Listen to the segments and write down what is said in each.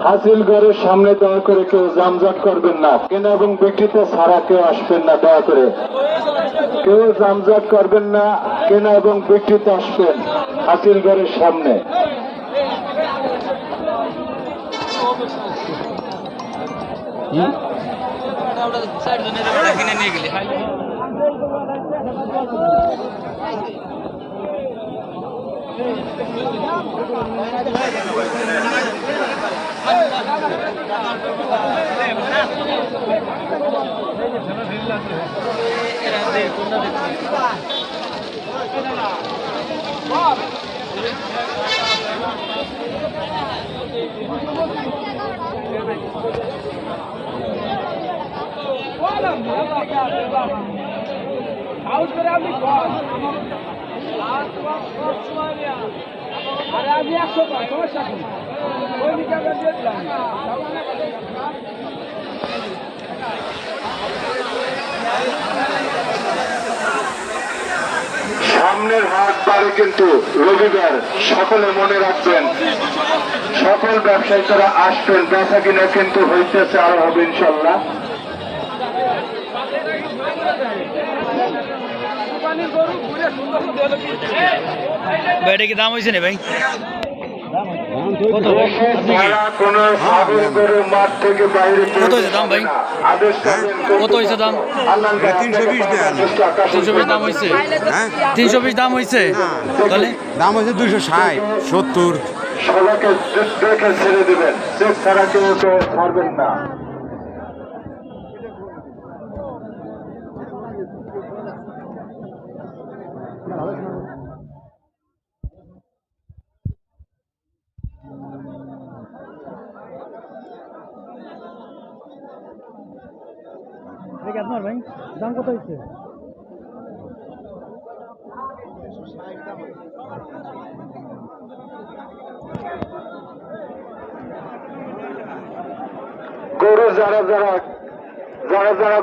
হাসিলগড়ের সামনে দয়া করে কেউ যানজট করবেন না, কেনা এবং বিক্রিতে ছাড়া কেউ আসবেন না, দয়া করে কেউ যানজট করবেন না, কেনা এবং বিক্রিতে আসবেন হাসিলগড়ের সামনে। সামনের হাট পারে কিন্তু রবিবার, সকলে মনে রাখবেন, সকল ব্যবসায়ীরা আসবেন, বেচা কিনা কিন্তু হইতেছে, আরো হবে ইনশাল্লাহ। এটা কি দাম হয়েছে না ভাই? কত হয়েছে দাম ভাই? কত হয়েছে দাম? 320 দাম হয়েছে। 320 দাম হয়েছে, তাহলে দাম হয়েছে 260, 70। সবাইকে দেখে ছেড়ে দেবেন, চেক ছাড়া কেউ ছাড়বেন না। আপনার ভাই দাম কত হয়েছে? গরু যারা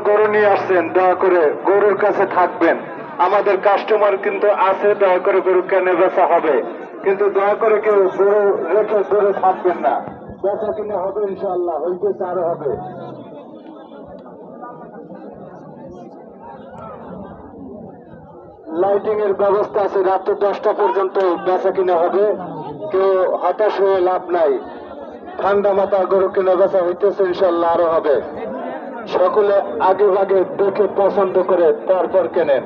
গরু নিয়ে আসছেন, দয়া করে গরুর কাছে থাকবেন। আমাদের কাস্টমার কিন্তু আছে, দয়া করে গরু কেনে বেচা হবে, কিন্তু দয়া করে কেউ গরু রেখে গরু থাকবেন না, বেচা কিনে হবে ইনশাআল্লাহ, হইতেছে আরো হবে। লাইটিং এর ব্যবস্থা আছে, রাত্র 10টা পর্যন্ত বেচা কিনে হবে, কেউ হতাশ হয়ে লাভ নাই। ঠান্ডা মাথা গরু কিনে বেচা হইতেছে ইনশাল্লাহ, আরো হবে। সকলে আগে ভাগে দেখে পছন্দ করে তারপর কেনেন।